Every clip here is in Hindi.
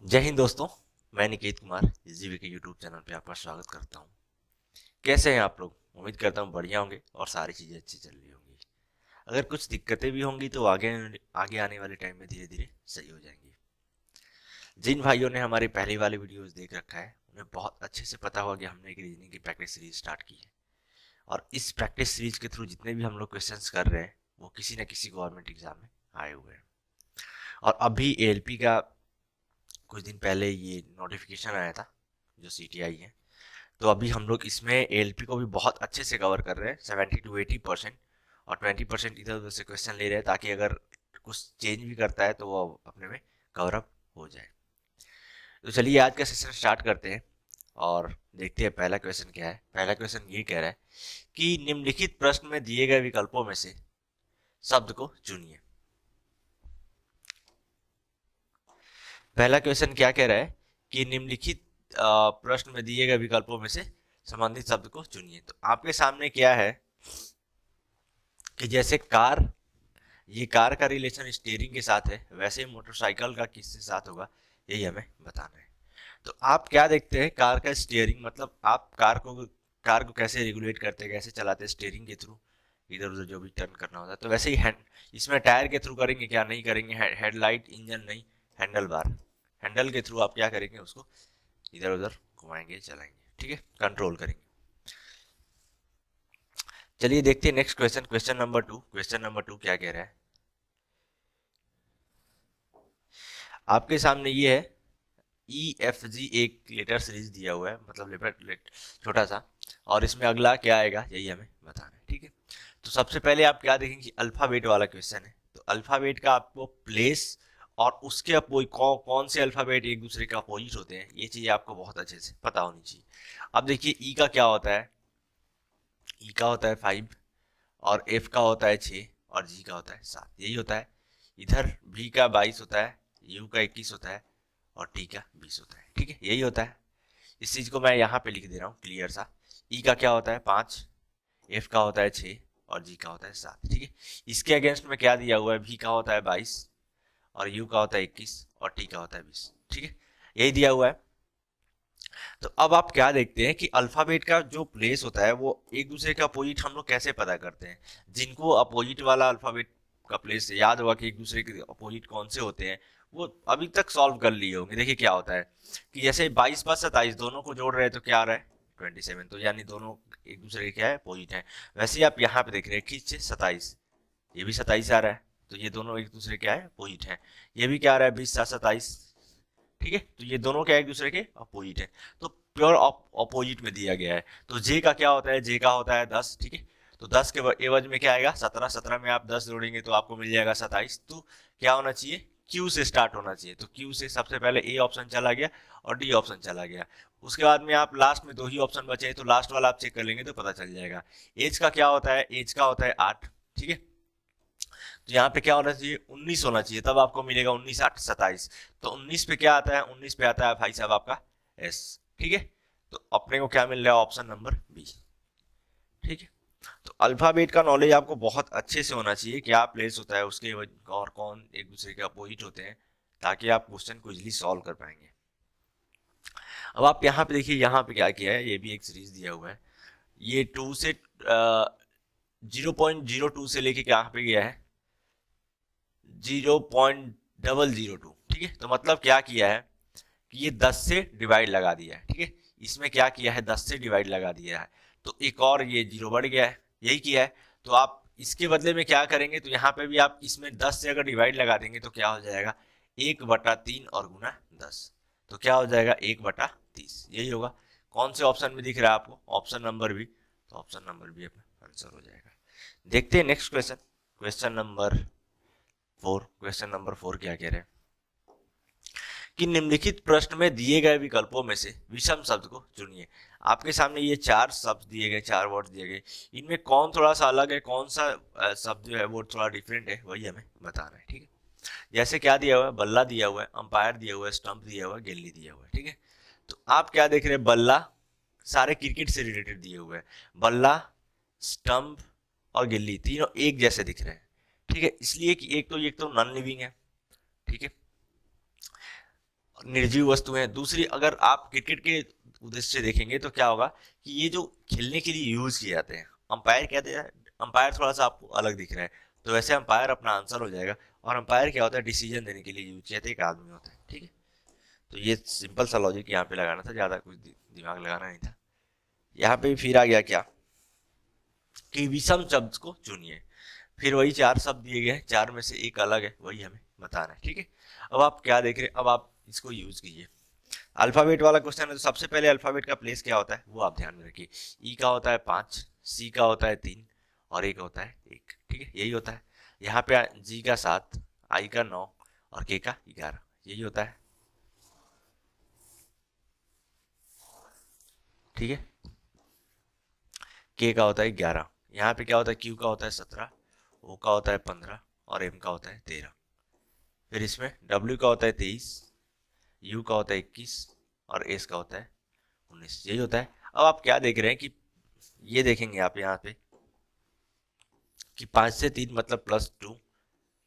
जय हिंद दोस्तों। मैं निकेत कुमार जीवी के यूट्यूब चैनल पे आपका स्वागत करता हूँ। कैसे हैं आप लोग? उम्मीद करता हूँ बढ़िया होंगे और सारी चीज़ें अच्छी चल रही होंगी। अगर कुछ दिक्कतें भी होंगी तो आगे आगे आने वाले टाइम में धीरे धीरे सही हो जाएंगी। जिन भाइयों ने हमारी पहली वाली वीडियोस देख रखा है उन्हें बहुत अच्छे से पता होगा कि हमने एक रीजनिंग की प्रैक्टिस सीरीज स्टार्ट की है और इस प्रैक्टिस सीरीज के थ्रू जितने भी हम लोग क्वेश्चंस कर रहे हैं वो किसी न किसी गवर्नमेंट एग्जाम में आए हुए हैं। और अभी एएलपी का कुछ दिन पहले ये नोटिफिकेशन आया था जो सीटीआई है, तो अभी हम लोग इसमें एएलपी को भी बहुत अच्छे से कवर कर रहे हैं 70 to 80%, और 20% इधर उधर से क्वेश्चन ले रहे हैं ताकि अगर कुछ चेंज भी करता है तो वो अपने में कवर अप हो जाए। तो चलिए आज का सेशन स्टार्ट करते हैं और देखते हैं पहला क्वेश्चन क्या है। पहला क्वेश्चन ये कह रहा है कि निम्नलिखित प्रश्न में दिए गए विकल्पों में से शब्द को चुनिए। पहला क्वेश्चन क्या कह रहा है कि निम्नलिखित प्रश्न में दिए गए विकल्पों में से संबंधित शब्द को चुनिए। तो आपके सामने क्या है कि जैसे कार, ये कार का रिलेशन स्टीयरिंग के साथ है, वैसे ही मोटरसाइकिल का किसके साथ होगा यही हमें बताना है। तो आप क्या देखते हैं, कार का स्टीयरिंग मतलब आप कार को कैसे रेगुलेट करते हैं, कैसे चलाते हैं? स्टीयरिंग के थ्रू, इधर उधर जो भी टर्न करना होता है। तो वैसे ही हैंड, इसमें टायर के थ्रू करेंगे क्या? नहीं करेंगे। हेडलाइट, इंजन नहीं, हैंडल बार, हैंडल के थ्रू आप क्या करेंगे? उसको इधर उधर घुमाएंगे, चलाएंगे, ठीक है, कंट्रोल करेंगे। चलिए देखते हैं next question, question number two. Question number two क्या कह रहा है आपके सामने? ये है EFG, एक लेटर सीरीज दिया हुआ है, मतलब लेटर छोटा सा, और इसमें अगला क्या आएगा यही हमें बताना है, ठीक है। तो सबसे पहले आप क्या देखेंगे कि अल्फाबेट वाला क्वेश्चन है, तो अल्फाबेट का आपको प्लेस और उसके अपोजिट कौन से अल्फाबेट एक दूसरे के अपोजिट होते हैं, ये चीज आपको बहुत अच्छे से पता होनी चाहिए। अब देखिए ई का क्या होता है, ई का होता है 5, और एफ का होता है 6, और जी का होता है 7, यही होता है। इधर भी का 22 होता है, यू का 21 होता है, और टी का 20 होता है, ठीक है, यही होता है। इस चीज को मैं यहाँ पे लिख दे रहा हूँ क्लियर सा। ई का क्या होता है 5, एफ का होता है 6, और जी का होता है 7, ठीक है। इसके अगेंस्ट में क्या दिया हुआ है, भी का होता है 22, और यू का होता है 21, और टी का होता है 20, ठीक है, यही दिया हुआ है। तो अब आप क्या देखते हैं कि अल्फाबेट का जो प्लेस होता है वो एक दूसरे का अपोजिट हम लोग कैसे पता करते हैं? जिनको अपोजिट वाला अल्फाबेट का प्लेस याद होगा कि एक दूसरे के अपोजिट कौन से होते हैं, वो अभी तक सॉल्व कर लिए होंगे। देखिए क्या होता है कि जैसे 22 प्लस 27 दोनों को जोड़ रहे हैं तो क्या आ रहा है 27, तो यानी दोनों एक दूसरे के क्या है, अपोजिट है। वैसे ही आप यहाँ पे देख रहे हैं खींचे 27, ये भी 27 आ रहा है, तो ये दोनों एक दूसरे क्या है, अपोजिट है। ये भी क्या आ रहा है 20 सात 27, ठीक है, तो ये दोनों क्या एक दूसरे के अपोजिट है, तो प्योर अपोजिट में दिया गया है। तो जे का क्या होता है, जे का होता है 10, ठीक है, तो 10 के एवज में क्या आएगा 17, 17 में आप 10 जोड़ेंगे तो आपको मिल जाएगा 27। तो क्या होना चाहिए, क्यू से स्टार्ट होना चाहिए, तो क्यू से सबसे पहले ए ऑप्शन चला गया और डी ऑप्शन चला गया। उसके बाद में आप लास्ट में दो ही ऑप्शन बचे हैं, तो लास्ट वाला आप चेक कर लेंगे तो पता चल जाएगा। एज का क्या होता है, एज का होता है 8, ठीक है, तो यहाँ पे क्या होना चाहिए 19 होना चाहिए, तब आपको मिलेगा 19 8 27। तो 19 पे क्या आता है, 19 पे आता है भाई साहब आपका एस, ठीक है, तो अपने को क्या मिल रहा है, ऑप्शन नंबर बी, ठीक है। तो अल्फाबेट का नॉलेज आपको बहुत अच्छे से होना चाहिए, क्या प्लेस होता है उसके और कौन एक दूसरे के अपोजिट होते हैं, ताकि आप क्वेश्चन को इजिली सॉल्व कर पाएंगे। अब आप यहाँ पे देखिए, यहाँ पे क्या किया है, ये भी एक सीरीज दिया हुआ है, ये 2 से 0.02 से लेके यहाँ पे गया है 0.002, ठीक है। तो मतलब क्या किया है कि ये 10 से डिवाइड लगा दिया है, ठीक है, इसमें क्या किया है 10 से डिवाइड लगा दिया है, तो एक और ये जीरो बढ़ गया है, यही किया है। तो आप इसके बदले में क्या करेंगे, तो यहाँ पे भी आप इसमें 10 से अगर डिवाइड लगा देंगे तो क्या हो जाएगा 1/3 और गुना 10, तो क्या हो जाएगा 1/30, यही होगा। कौन से ऑप्शन में दिख रहा है आपको, ऑप्शन नंबर बी, तो ऑप्शन नंबर बी अपना आंसर हो जाएगा। देखते हैं next question, question number 4। Question number 4 क्या कह रहे हैं कि निम्नलिखित प्रश्न में दिए गए विकल्पों में से विषम शब्द को चुनिए। आपके सामने ये चार शब्द दिए गए, चार वर्ड दिए गए, इनमें कौन थोड़ा सा अलग है, कौन सा शब्द जो है वो थोड़ा डिफरेंट है, वही हमें बताना है, ठीक है। जैसे क्या दिया हुआ है, बल्ला दिया हुआ है, अंपायर दिया हुआ है, स्टंप दिया हुआ है, गिल्ली दिया हुआ है, ठीक है। तो आप क्या देख रहे हैं, बल्ला सारे क्रिकेट से रिलेटेड दिए हुए हैं, बल्ला, स्टंप और गिल्ली तीनों एक जैसे दिख रहे हैं, ठीक है, इसलिए कि एक तो नॉन लिविंग है, ठीक है, निर्जीव वस्तु है। दूसरी, अगर आप क्रिकेट के उद्देश्य से देखेंगे तो क्या होगा कि ये जो खेलने के लिए यूज किए जाते हैं, अंपायर कहते हैं, अंपायर थोड़ा सा आपको अलग दिख रहा है, तो वैसे अंपायर अपना आंसर हो जाएगा। और अंपायर क्या होता है, डिसीजन देने के लिए यूज किया जाता है, एक आदमी होता है, ठीक है। तो ये सिंपल सा लॉजिक यहाँ पे लगाना था, ज्यादा कुछ दिमाग लगाना नहीं था। यहाँ पे फिर आ गया क्या कि विषम शब्द को चुनिए। फिर वही चार शब्द दिए गए हैं, चार में से एक अलग है, वही हमें बताना है, ठीक है। अब आप क्या देख रहे हैं, अब आप इसको यूज कीजिए। अल्फाबेट वाला क्वेश्चन है, तो सबसे पहले अल्फाबेट का प्लेस क्या होता है वो आप ध्यान में रखिए। ई का होता है 5, सी का होता है 3 और ए का होता है 1, ठीक है, यही होता है। यहाँ पे जी का 7, आई का 9 और के का 11, यही होता है, ठीक है। के का होता है 11, यहाँ पे क्या होता है, क्यू का होता है 17, ओ का होता है 15 और एम का होता है 13। फिर इसमें डब्ल्यू का होता है 23, यू का होता है 21 और एस का होता है 19, यही होता है। अब आप क्या देख रहे हैं कि ये देखेंगे आप यहाँ पे कि 5 से 3 मतलब +2,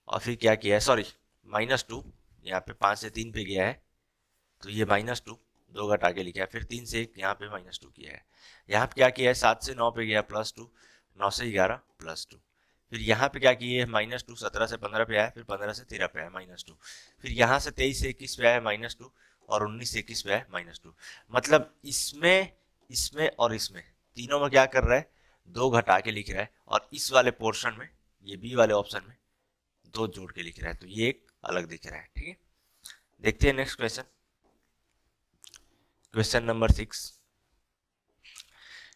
और फिर क्या किया है, सॉरी -2, यहाँ पे 5 से 3 पे गया है तो ये -2, 2 घटा के लिखा है। फिर 3 से 1 यहाँ पे -2 किया है। यहाँ पे क्या किया है, 7 से 9 पे गया +2, 9 से 11 +2। फिर यहाँ पे क्या किए है, -2, 17 से 15 पे आया, फिर 15 से 13 पे आया -2। फिर यहाँ से 23 से 21 पे आया -2 और 19 से 21 पे आया -2। मतलब इसमें, इसमें और इसमें तीनों में क्या कर रहा है, 2 घटा के लिख रहा है, और इस वाले पोर्शन में, ये बी वाले ऑप्शन में 2 जोड़ के लिख रहा है, तो ये एक अलग दिख रहा है, ठीक है। देखते हैं next question, question number 6।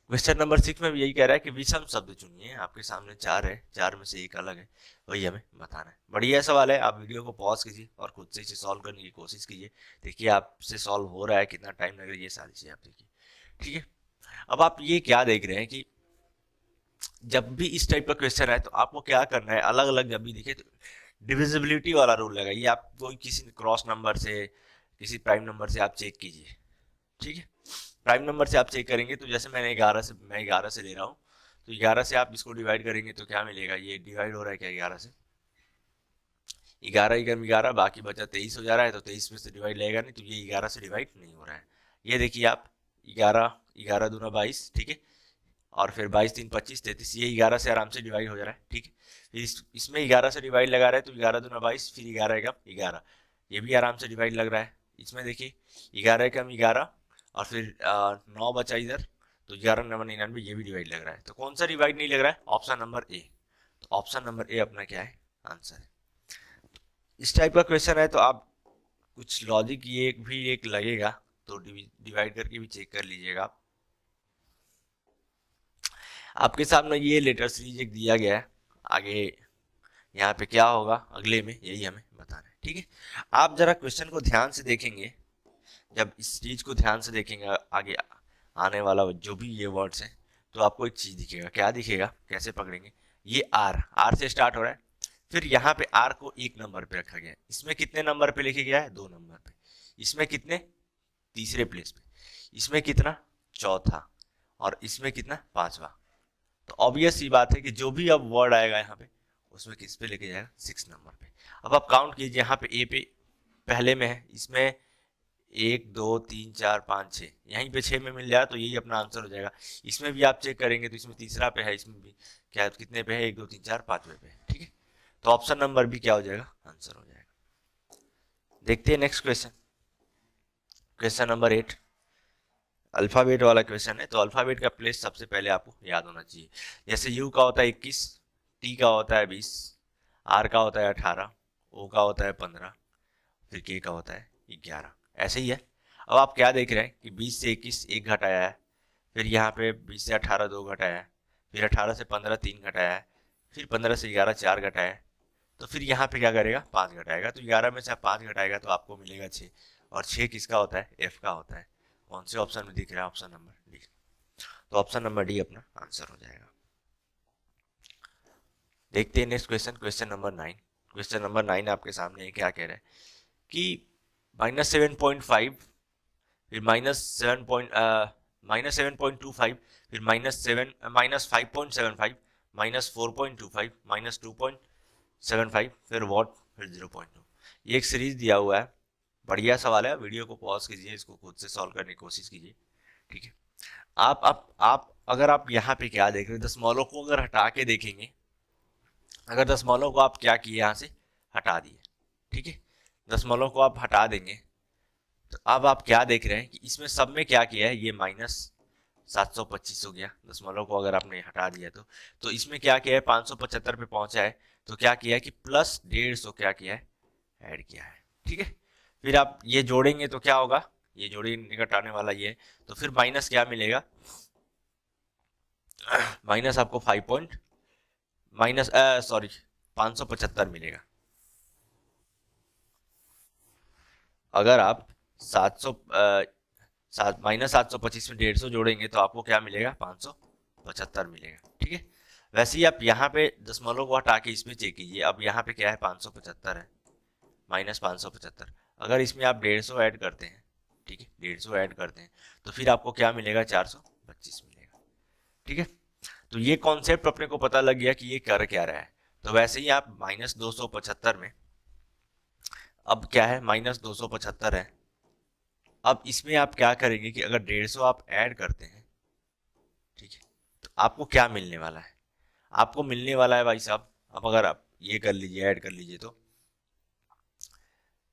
Question number 6 में भी यही कह रहा है कि विषम शब्द चुनिए। आपके सामने चार है, चार में से एक अलग है, वही हमें बताना है। बढ़िया सवाल है, आप वीडियो को पॉज कीजिए और खुद से इसे सॉल्व करने की कोशिश कीजिए। देखिए आपसे सॉल्व हो रहा है, कितना टाइम लग रहा है, ये सारी चीजें आप देखिए, ठीक है। अब आप ये क्या देख रहे हैं कि जब भी इस टाइप का क्वेश्चन है तो आपको क्या करना है, अलग अलग जब भी दिखे तो डिविजिबिलिटी वाला रूल लगाइए। आप कोई किसी क्रॉस नंबर से, किसी प्राइम नंबर से आप चेक कीजिए, ठीक है। प्राइम नंबर से आप चेक करेंगे तो जैसे मैं 11 से ले रहा हूँ, तो 11 से आप इसको डिवाइड करेंगे तो क्या मिलेगा, ये डिवाइड हो रहा है क्या 11 से, 11 एकम 11, बाकी बचा 23 हो जा रहा है, तो 23 में से डिवाइड लगेगा नहीं, तो ये 11 से डिवाइड नहीं हो रहा है। ये देखिए आप, 11, 11 दूना 22, ठीक है, और फिर 22 3 25 33, ये 11 से आराम से डिवाइड हो जा रहा है, ठीक है। फिर इसमें 11 से डिवाइड लगा रहा है, तो 11 दूना 22, फिर 11 एकम 11, ये भी आराम से डिवाइड लग रहा है। इसमें देखिए 11 एकम 11 और फिर 9 बचा इधर, तो 11 9 99, ये भी डिवाइड लग रहा है। तो कौन सा डिवाइड नहीं लग रहा है, ऑप्शन नंबर ए। तो ऑप्शन नंबर ए अपना क्या है, आंसर है। इस टाइप का क्वेश्चन है तो आप कुछ लॉजिक ये भी एक लगेगा, तो डिवाइड करके भी चेक कर लीजिएगा आप। आपके सामने ये लेटर सीरीज एक दिया गया है, आगे यहाँ पे क्या होगा अगले में, यही हमें बताना है, ठीक है। आप जरा क्वेश्चन को ध्यान से देखेंगे, जब इस चीज को ध्यान से देखेंगे, आगे आने वाला जो भी ये वर्ड्स हैं, तो आपको एक चीज दिखेगा। क्या दिखेगा, कैसे पकड़ेंगे, ये आर से स्टार्ट हो रहा है, फिर यहाँ पे आर को 1 नंबर पे रखा गया है। इसमें कितने नंबर पे लिखा गया है, 2 नंबर पे। इसमें कितने, तीसरे प्लेस पे। इसमें कितना, चौथा। और इसमें कितना, 5वां। तो ऑब्वियस सी बात है कि जो भी अब वर्ड आएगा यहाँ पे, उसमें किस पे लेके जाएगा, 6 नंबर पे। अब आप काउंट कीजिए, यहाँ पे ए पे पहले में है, इसमें 1 2 3 4 5 6, यहीं पे 6 में मिल जाए तो यही अपना आंसर हो जाएगा। इसमें भी आप चेक करेंगे तो इसमें तीसरा पे है, इसमें भी क्या कितने पे है, 1 2 3 4 5वें पे है, ठीक है। तो ऑप्शन नंबर भी क्या हो जाएगा, आंसर हो जाएगा। देखते हैं next question, question number 8। Alphabet वाला क्वेश्चन है, तो अल्फाबेट का प्लेस सबसे पहले आपको याद होना चाहिए। जैसे यू का होता है 21, टी का होता है 20, आर का होता है 18, ओ का होता है 15, फिर के का होता है 11, ऐसे ही है। अब आप क्या देख रहे हैं कि 20 से 21 1 घटाया है, फिर यहाँ पे 20 से 18 2 घटाया है, फिर 18 से 15 3 घटाया है, फिर 15 से 11 4 घटाया है, तो फिर यहाँ पे क्या करेगा, 5 घटाएगा। तो 11 में से आप 5 घटाएगा तो आपको मिलेगा 6, और 6 किसका होता है, एफ का होता है। कौन से ऑप्शन में दिख रहा है, ऑप्शन नंबर डी। तो ऑप्शन नंबर डी अपना आंसर हो जाएगा। देखते हैं next question, question number 9। Question number 9 आपके सामने क्या कह रहा है कि -7.5, फिर -7.25, फिर -5.75, -4.25, -2.75, फिर वॉट, फिर 0.2। ये एक सीरीज दिया हुआ है, बढ़िया सवाल है, वीडियो को पॉज कीजिए, इसको खुद से सॉल्व करने की कोशिश कीजिए। ठीक है, आप अगर आप यहाँ पे क्या देख रहे हैं, दशमलव को अगर हटा के देखेंगे, अगर दशमलव को आप क्या किए, यहाँ से हटा दिए, ठीक है, दशमलव को आप हटा देंगे, तो अब आप क्या देख रहे हैं कि इसमें सब में क्या किया है, ये -725 हो गया, दशमलव को अगर आपने हटा दिया तो इसमें क्या किया है, 575 पे पहुंचा है, तो क्या किया है कि +150 क्या किया है, ऐड किया है। ठीक है, फिर आप ये जोड़ेंगे तो क्या होगा, ये जोड़ेंगे निकट आने वाला ये, तो फिर माइनस क्या मिलेगा, माइनस आपको 5 पॉइंट माइनस सॉरी 575 मिलेगा। अगर आप 700 -725 में 150 जोड़ेंगे तो आपको क्या मिलेगा, 575 मिलेगा। ठीक है, वैसे ही आप यहाँ पे दशमलव को हटा के इसमें चेक कीजिए, अब यहाँ पे क्या है, 575 है, -575, अगर इसमें आप 150 ऐड करते हैं, ठीक है, 150 ऐड करते हैं, तो फिर आपको क्या मिलेगा, 425 मिलेगा। ठीक है, तो ये कॉन्सेप्ट अपने को पता लग गया कि ये कर क्या रहा है। तो वैसे ही आप -275 में, अब क्या है, -275 है, अब इसमें आप क्या करेंगे कि अगर 150 आप ऐड करते हैं, ठीक है, तो आपको क्या मिलने वाला है, आपको मिलने वाला है भाई साहब, अब अगर आप ये कर लीजिए, ऐड कर लीजिए, तो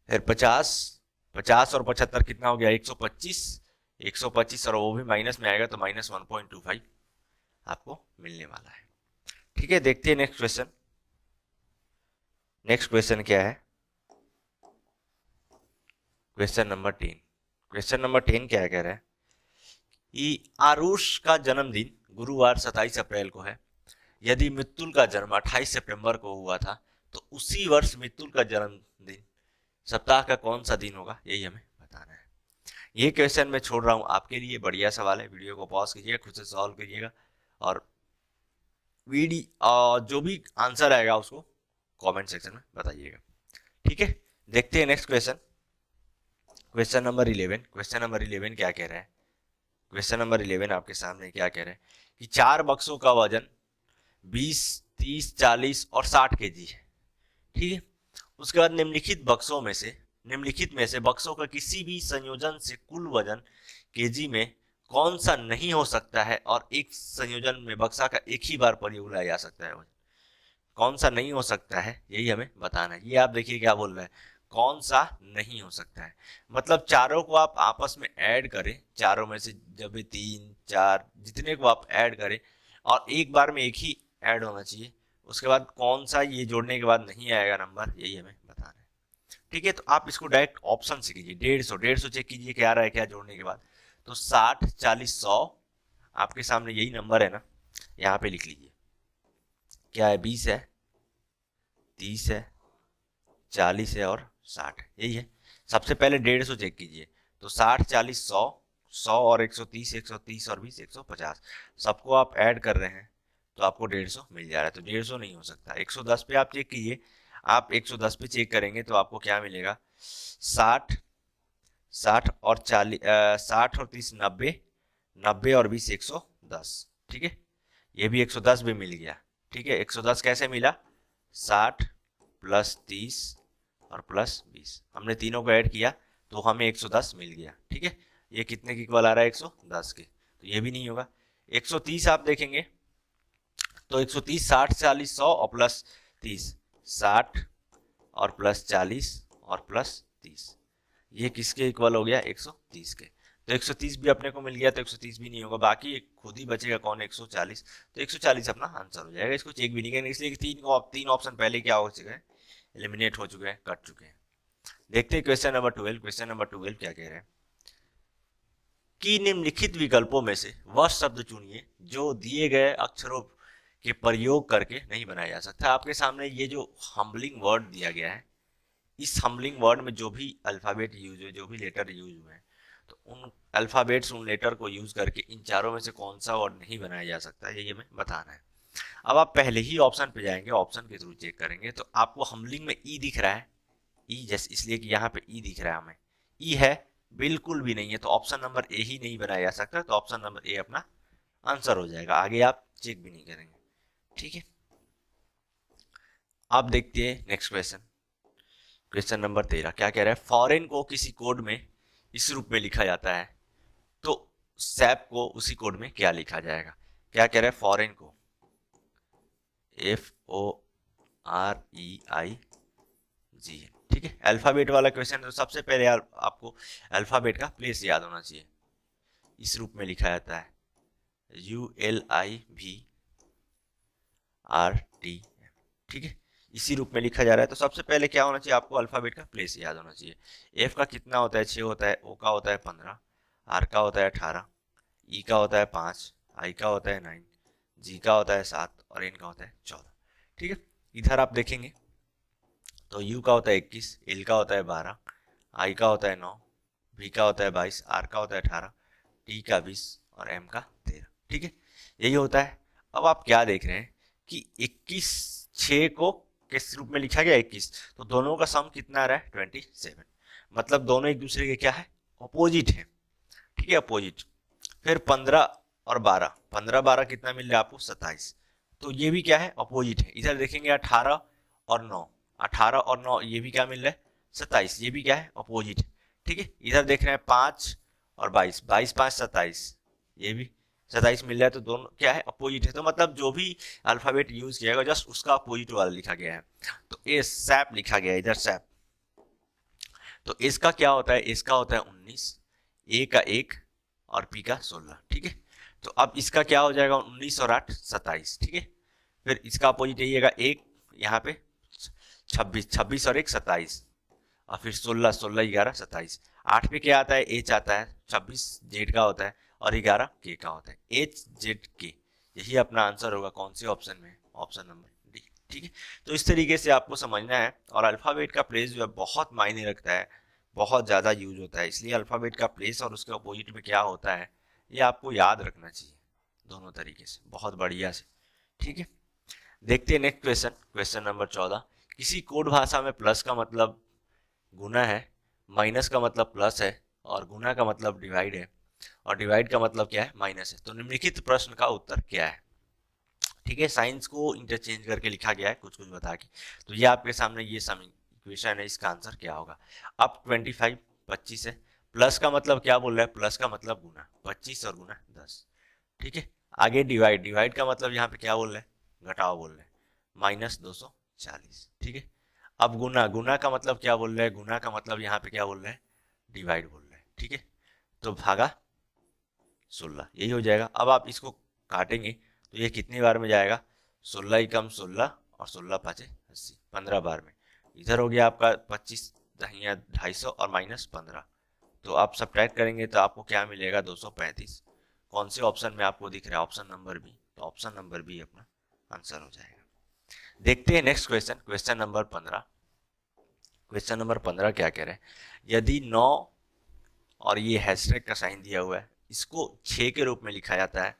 फिर 50 50 और 75 कितना हो गया, 125, 125 और वो भी माइनस में आएगा तो -1.25 आपको मिलने वाला है। ठीक है, देखते हैं नेक्स्ट क्वेश्चन। नेक्स्ट क्वेश्चन क्या है, क्वेश्चन नंबर 10। क्वेश्चन नंबर 10 क्या कह रहा है कि आरुष का जन्मदिन गुरुवार 27 अप्रैल को है, यदि मित्तुल का जन्म 28 सितंबर को हुआ था, तो उसी वर्ष मित्तुल का जन्मदिन सप्ताह का कौन सा दिन होगा, यही हमें बताना है। ये क्वेश्चन मैं छोड़ रहा हूँ आपके लिए, बढ़िया सवाल है, वीडियो को पॉज कीजिएगा, खुद से सॉल्व कीजिएगा, और जो भी आंसर आएगा उसको कमेंट सेक्शन में बताइएगा। ठीक है, देखते हैं next question. Question number 11। Question number 11 क्या कह रहा है, क्वेश्चन नंबर 11 आपके सामने क्या कह रहा है कि 4 बक्सों का वजन 20, 30, 40 और 60 केजी है। ठीक है, उसके बाद निम्नलिखित में से बक्सों का किसी भी संयोजन से कुल वजन केजी में कौन सा नहीं हो सकता है, और एक संयोजन में बक्सा का एक ही बार प्रयोग लाया जा सकता है, कौन सा नहीं हो सकता है, यही हमें बताना है। ये आप देखिए क्या बोल रहा है, कौन सा नहीं हो सकता है, मतलब चारों को आप आपस में ऐड करें, चारों में से जब भी 3, 4 जितने को आप ऐड करें, और एक बार में एक ही ऐड होना चाहिए, उसके बाद कौन सा ये जोड़ने के बाद नहीं आएगा नंबर, यही हमें बताना है। ठीक है, तो आप इसको डायरेक्ट ऑप्शन से कीजिए, 150 चेक कीजिए क्या आ रहा है, क्या जोड़ने के बाद, तो 60, 40, 100 आपके सामने यही नंबर है ना, यहाँ पे लिख लीजिए, क्या है, 20 है, 30 है, 40 है और 60 है, यही है। सबसे पहले 150 चेक कीजिए, तो 60, 40, 100, 100 और 130, 130 और 20, 150, सबको आप ऐड कर रहे हैं तो आपको 150 मिल जा रहा है, तो 150 नहीं हो सकता। 110 पे आप चेक कीजिए, आप 110 पे चेक करेंगे तो आपको क्या मिलेगा, 60, 60 और 40, 60 और 30, 90, 90 और 20, 110। ठीक है, ये भी 110 भी मिल गया। ठीक है, 110 कैसे मिला, 60 + 30 और +20, हमने तीनों को ऐड किया तो हमें 110 मिल गया। ठीक है, ये कितने के इक्वल आ रहा है, 110 के, तो ये भी नहीं होगा। 130 आप देखेंगे तो 130, 60, 40, 100 और +30, 60 और +40 और +30, ये किसके इक्वल हो गया, 130 के, तो 130 भी अपने को मिल गया, तो 130 भी नहीं होगा, बाकी खुद ही बचेगा कौन, 140, तो 140 अपना आंसर हो जाएगा। इसको चेक भी नहीं करेंगे, इसलिए तीन ऑप्शन पहले क्या हो चुके हैं, एलिमिनेट हो चुके हैं, कट चुके हैं। देखते हैं क्वेश्चन नंबर 12। क्वेश्चन नंबर 12 क्या कह रहे हैं कि निम्नलिखित विकल्पों में से वह शब्द चुनिए जो दिए गए अक्षरों के प्रयोग करके नहीं बनाया जा सकता। आपके सामने ये जो हम्बलिंग वर्ड दिया गया है, इस हम्बलिंग वर्ड में जो भी अल्फाबेट यूज हुए, जो भी लेटर यूज हुए हैं, तो उन अल्फाबेट्स, उन लेटर को यूज करके इन चारों में से कौन सा वर्ड नहीं बनाया जा सकता, ये हमें बताना है। अब आप पहले ही ऑप्शन पे जाएंगे, ऑप्शन के थ्रू चेक करेंगे, तो आपको हम्बलिंग में ई दिख रहा है, ई जैसे इसलिए कि यहाँ पे ई दिख रहा है, हमें ई है, बिल्कुल भी नहीं है, तो ऑप्शन नंबर ए ही नहीं बनाया जा सकता, तो ऑप्शन नंबर ए अपना आंसर हो जाएगा, आगे आप चेक भी नहीं करेंगे। ठीक है, आप देखते हैं नेक्स्ट क्वेश्चन। क्वेश्चन नंबर 13 क्या कह रहा है, फॉरेन को किसी कोड में इस रूप में लिखा जाता है, तो सैप को उसी कोड में क्या लिखा जाएगा। क्या कह रहा है, फॉरेन को FOREIGN, ठीक है, अल्फाबेट वाला क्वेश्चन। तो सबसे पहले यार आपको अल्फाबेट का प्लेस याद होना चाहिए। इस रूप में लिखा जाता है ULIBRT, ठीक है, इसी रूप में लिखा जा रहा है। तो सबसे पहले क्या होना चाहिए, आपको अल्फाबेट का प्लेस याद होना चाहिए। एफ का कितना होता है, 6 होता है। ओ का होता है 15, आर का होता है 18, ई का होता है 5, आई का होता है 9, जी का होता है 7 और एन का होता है 14, ठीक है। इधर आप देखेंगे तो यू का होता है 21, एल का होता है 12, आई का होता है 9, बी का होता है 22, आर का होता है 18, टी का 20 और एम का 13, ठीक है, यही होता है। अब आप क्या देख रहे हैं कि 21 6 को किस रूप में लिखा गया 21, तो दोनों का सम कितना आ रहा है 27, मतलब दोनों एक दूसरे के क्या है, अपोजिट है, ठीक है, अपोजिट। फिर 15 और 12, 15 12 कितना मिल रहा है आपको 27, तो ये भी क्या है, अपोजिट है। इधर देखेंगे 18 और 9, 18 और 9 ये भी क्या मिल रहा है 27, ये भी क्या है, अपोजिट है, ठीक है। इधर देख रहे हैं 5 और 22, 22 5 27, ये भी 27 मिल रहा है, तो दोनों क्या है, अपोजिट है। तो मतलब जो भी अल्फाबेट यूज किया गया जस्ट उसका अपोजिट वाला लिखा गया है। तो ए सैप लिखा गया है इधर सैप, तो इसका क्या होता है, इसका होता है 19, ए का 1 और पी का 16, ठीक है। तो अब इसका क्या हो जाएगा, 19 और 8 27, ठीक है। फिर इसका अपोजिट यही है, एक यहाँ पे 26, 26 और 1 27, और फिर 16 16 11 27। 8 पे क्या आता है, एच आता है, 26 जेड का होता है और 11 के का होता है, एच जेड के। यही अपना आंसर होगा कौन से ऑप्शन में, ऑप्शन नंबर डी, ठीक है। तो इस तरीके से आपको समझना है। और अल्फाबेट का प्लेस जो है बहुत मायने रखता है, बहुत ज़्यादा यूज होता है, इसलिए अल्फाबेट का प्लेस और उसके अपोजिट में क्या होता है ये आपको याद रखना चाहिए दोनों तरीके से, बहुत बढ़िया से, ठीक है। देखते हैं नेक्स्ट क्वेश्चन, क्वेश्चन नंबर 14। किसी कोड भाषा में प्लस का मतलब गुना है, माइनस का मतलब प्लस है और गुना का मतलब डिवाइड है, और डिवाइड का मतलब क्या है, माइनस है। तो निम्नलिखित प्रश्न का उत्तर क्या है, ठीक है। साइंस को इंटरचेंज करके लिखा गया है कुछ कुछ बता के। तो ये आपके सामने ये सम इक्वेशन है, इसका आंसर क्या होगा। अब 25 25 है, प्लस का मतलब क्या बोल रहा है, प्लस का मतलब गुना, 25 और गुना 10, ठीक है। आगे डिवाइड, डिवाइड का मतलब यहाँ पे क्या बोल रहे हैं, घटाओ बोल रहे हैं, माइनस 240, ठीक है। अब गुना, गुना का मतलब क्या बोल रहे हैं, गुना का मतलब यहाँ पे क्या बोल रहे हैं, डिवाइड बोल रहे हैं, ठीक है। तो भागा 16 यही हो जाएगा। अब आप इसको काटेंगे तो ये कितनी बार में जाएगा, 16 एकम 16 और 16 पाँचे 80, 15 बार में। इधर हो गया आपका 25 दहिया 250 और माइनस 15, तो आप सब्ट्रैक्ट करेंगे तो आपको क्या मिलेगा 235। कौन से ऑप्शन में आपको दिख रहा है, ऑप्शन नंबर बी, तो ऑप्शन नंबर बी अपना आंसर हो जाएगा। देखते हैं next question, question number 15। Question number 15 क्या कह रहे हैं, यदि 9 और ये हैशटैग का साइन दिया हुआ है, इसको 6 के रूप में लिखा जाता है,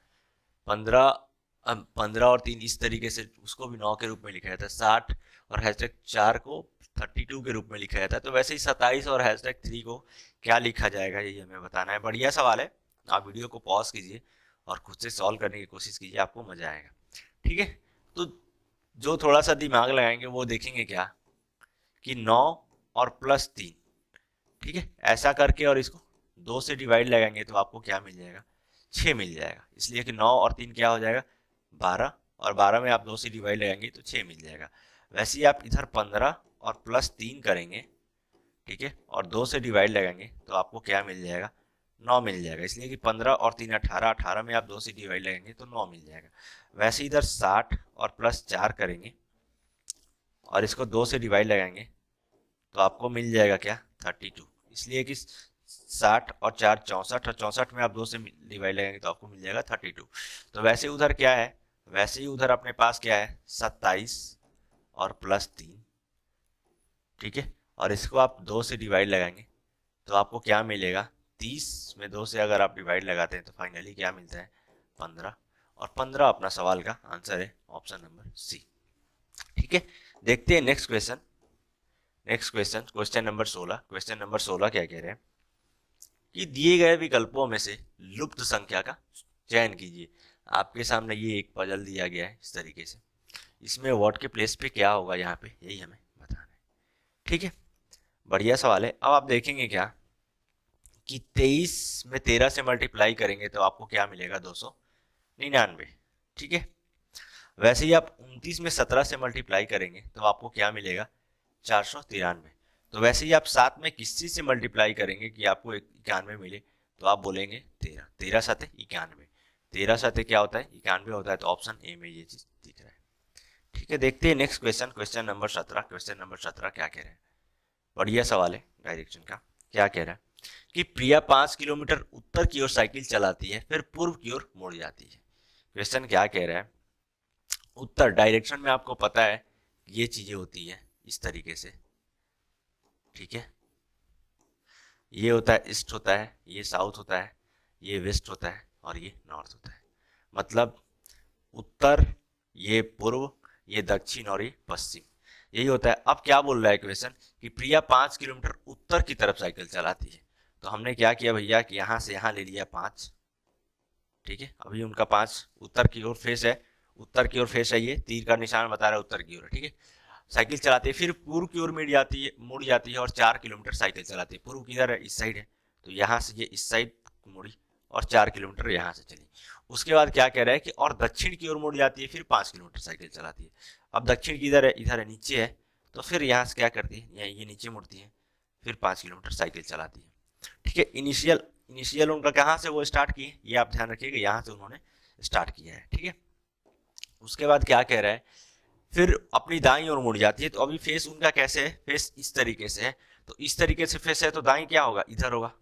15 15 और 3 इस तरीके से उसको भी 9 के रूप में लिखा जाता है, 60 और हैशटैग 4 को 32 के रूप में लिखा जाता है, तो वैसे ही 27 और हैशटैग 3 को क्या लिखा जाएगा ये हमें बताना है। बढ़िया सवाल है, आप वीडियो को पॉज कीजिए और खुद से सॉल्व करने की कोशिश कीजिए, आपको मजा आएगा, ठीक है। तो जो थोड़ा सा दिमाग लगाएंगे वो देखेंगे क्या कि 9 और प्लस 3, ठीक है, ऐसा करके और इसको 2 से डिवाइड लगाएंगे तो आपको क्या मिल जाएगा, 6 मिल जाएगा। इसलिए कि 9 और 3 क्या हो जाएगा 12, और 12 में आप 2 से डिवाइड लगाएंगे तो 6 मिल जाएगा। वैसे ही आप इधर 15 और प्लस 3 करेंगे, ठीक है, और 2 से डिवाइड लगाएंगे तो आपको क्या मिल जाएगा, 9 मिल जाएगा। इसलिए कि 15 और 3 18, 18 में आप 2 से डिवाइड लगाएंगे तो 9 मिल जाएगा। वैसे इधर 60 और प्लस 4 करेंगे और इसको 2 से डिवाइड लगाएंगे तो आपको मिल जाएगा क्या 32। इसलिए कि 60 और 4 64, और 64 में आप 2 से डिवाइड लगाएंगे तो आपको मिल जाएगा 32। तो वैसे उधर क्या है, वैसे ही उधर अपने पास क्या है 27 और प्लस 3, ठीक है, और इसको आप 2 से डिवाइड लगाएंगे तो आपको क्या मिलेगा, 30 में 2 से अगर आप डिवाइड लगाते हैं तो फाइनली क्या मिलता है 15, और 15 अपना सवाल का आंसर है, ऑप्शन नंबर सी, ठीक है। देखते हैं next question, next question, question number 16। Question number 16 क्या कह रहे हैं कि दिए गए विकल्पों में से लुप्त संख्या का चयन कीजिए। आपके सामने ये एक पजल दिया गया है इस तरीके से, इसमें व्हाट के प्लेस पे क्या होगा यहाँ पे यही हमें बताना है, ठीक है। बढ़िया सवाल है। अब आप देखेंगे क्या कि 23 में 13 से मल्टीप्लाई करेंगे तो आपको क्या मिलेगा, 299। ठीक है। वैसे ही आप 29 में 17 से मल्टीप्लाई करेंगे तो आपको क्या मिलेगा, 493। तो वैसे ही आप 7 में किस चीज से मल्टीप्लाई करेंगे कि आपको 91 मिले, तो आप बोलेंगे 13, 13 साते 91। 13 साते क्या होता है, 91 होता है। तो ऑप्शन ए में ये चीज दिख रहा है। ठीक है, देखते हैं next question, question number 17। Question number 17 क्या कह रहे हैं, बढ़िया सवाल है डायरेक्शन का। क्या कह रहा है कि प्रिया 5 किलोमीटर उत्तर की ओर साइकिल चलाती है, फिर पूर्व की ओर मुड़ जाती है। क्वेश्चन क्या कह रहा है, उत्तर डायरेक्शन में आपको पता है ये चीजें होती है इस तरीके से। ठीक है, ये होता है ईस्ट होता है, ये साउथ होता है, ये वेस्ट होता है और ये नॉर्थ होता है। मतलब उत्तर, ये पूर्व, ये दक्षिण और ये पश्चिम, यही होता है। अब क्या बोल रहा है क्वेश्चन कि प्रिया 5 किलोमीटर उत्तर की तरफ साइकिल चलाती है। तो हमने क्या किया भैया कि यहां से यहां ले लिया 5। ठीक है, अभी उनका 5 उत्तर की ओर फेस है, उत्तर की ओर फेस है, ये तीर का निशान बता रहा है उत्तर की ओर। ठीक है, साइकिल चलाती है, फिर पूर्व की ओर मुड़ जाती है और 4 किलोमीटर साइकिल चलाती है। पूर्व किधर है, इस साइड है, तो यहाँ से ये इस साइड मुड़ी और 4 किलोमीटर यहाँ से चली। उसके बाद क्या कह रहा है कि और दक्षिण की ओर मुड़ जाती है, फिर 5 किलोमीटर साइकिल चलाती है। अब दक्षिण किधर है, इधर है, नीचे है, तो फिर यहाँ से क्या करती है, ये नीचे मुड़ती है, फिर 5 किलोमीटर साइकिल चलाती है। ठीक है, इनिशियल इनिशियल उनका कहाँ से वो स्टार्ट किए, ये आप ध्यान रखिएगा, यहाँ से उन्होंने स्टार्ट किया है। ठीक है, उसके बाद क्या कह रहा है, फिर अपनी दाईं ओर मुड़ जाती है। तो अभी फेस उनका कैसे है, फेस इस तरीके से है, तो इस तरीके से फेस है, तो दाईं क्या होगा, इधर होगा,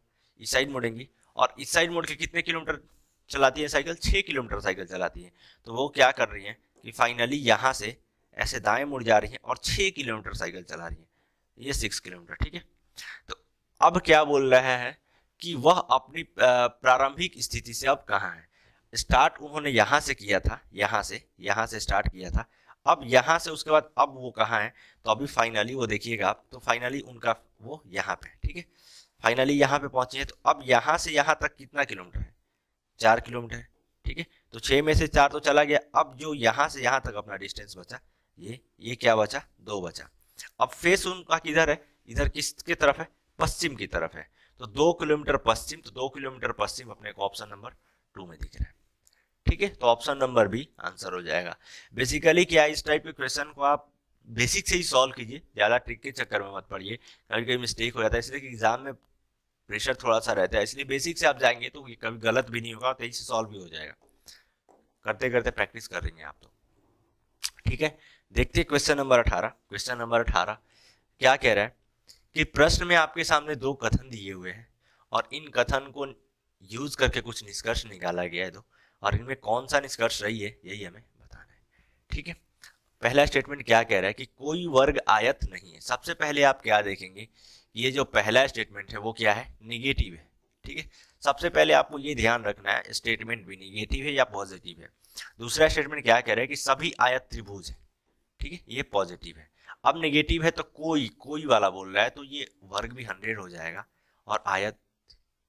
इस साइड मुड़ेंगी। और इस साइड मुड़ के कितने किलोमीटर चलाती है साइकिल, 6 किलोमीटर साइकिल चलाती है। तो वो क्या कर रही है कि फाइनली यहाँ से ऐसे दाएं मुड़ जा रही है और 6 किलोमीटर साइकिल चला रही है, ये 6 किलोमीटर। ठीक है, तो अब क्या बोल रहा है कि वह अपनी प्रारंभिक स्थिति से अब कहाँ है। स्टार्ट उन्होंने यहाँ से किया था, यहाँ से स्टार्ट किया था। अब यहाँ से उसके बाद अब वो कहाँ है, तो अभी फाइनली वो देखिएगा आप, तो फाइनली उनका वो यहाँ पे। ठीक है, फाइनली यहाँ पे पहुंचे हैं। तो अब यहाँ से यहाँ तक कितना किलोमीटर है, 4 किलोमीटर है। ठीक है, तो 6 में से 4 तो चला गया। अब जो यहाँ से यहाँ तक अपना डिस्टेंस बचा, ये क्या बचा, 2 बचा। अब फेस उनका किधर है, इधर किसके तरफ है, पश्चिम की तरफ है। तो 2 किलोमीटर पश्चिम, तो 2 किलोमीटर पश्चिम अपने को ऑप्शन नंबर 2 में दिख रहा है। ठीक है, तो ऑप्शन नंबर बी आंसर हो जाएगा। बेसिकली क्या, इस टाइप के क्वेश्चन को आप बेसिक से ही सॉल्व कीजिए, ज्यादा ट्रिक के चक्कर में मत पड़िए, कभी कभी मिस्टेक हो जाता है, इसलिए कि एग्जाम में प्रेशर थोड़ा सा रहता है। इसलिए बेसिक से आप जाएंगे तो कभी गलत भी नहीं होगा, तेजी से सॉल्व भी हो जाएगा, करते करते प्रैक्टिस कर रही हैं आप तो। ठीक है, देखते हैं क्वेश्चन नंबर 18। क्वेश्चन नंबर 18 क्या कह रहा है कि प्रश्न में आपके सामने 2 कथन दिए हुए हैं और इन कथन को यूज करके कुछ निष्कर्ष निकाला गया है, और इनमें कौन सा निष्कर्ष रही है यही हमें बताना है। ठीक है, पहला स्टेटमेंट क्या कह रहा है कि कोई वर्ग आयत नहीं है। सबसे पहले आप क्या देखेंगे, ये जो पहला स्टेटमेंट है वो क्या है, निगेटिव है। ठीक है, सबसे पहले आपको ये ध्यान रखना है स्टेटमेंट भी निगेटिव है या पॉजिटिव है। दूसरा स्टेटमेंट क्या कह रहा है कि सभी आयत त्रिभुज है। ठीक है, ये पॉजिटिव है। अब नेगेटिव है तो कोई वाला बोल रहा है, तो ये वर्ग भी 100 हो जाएगा और आयत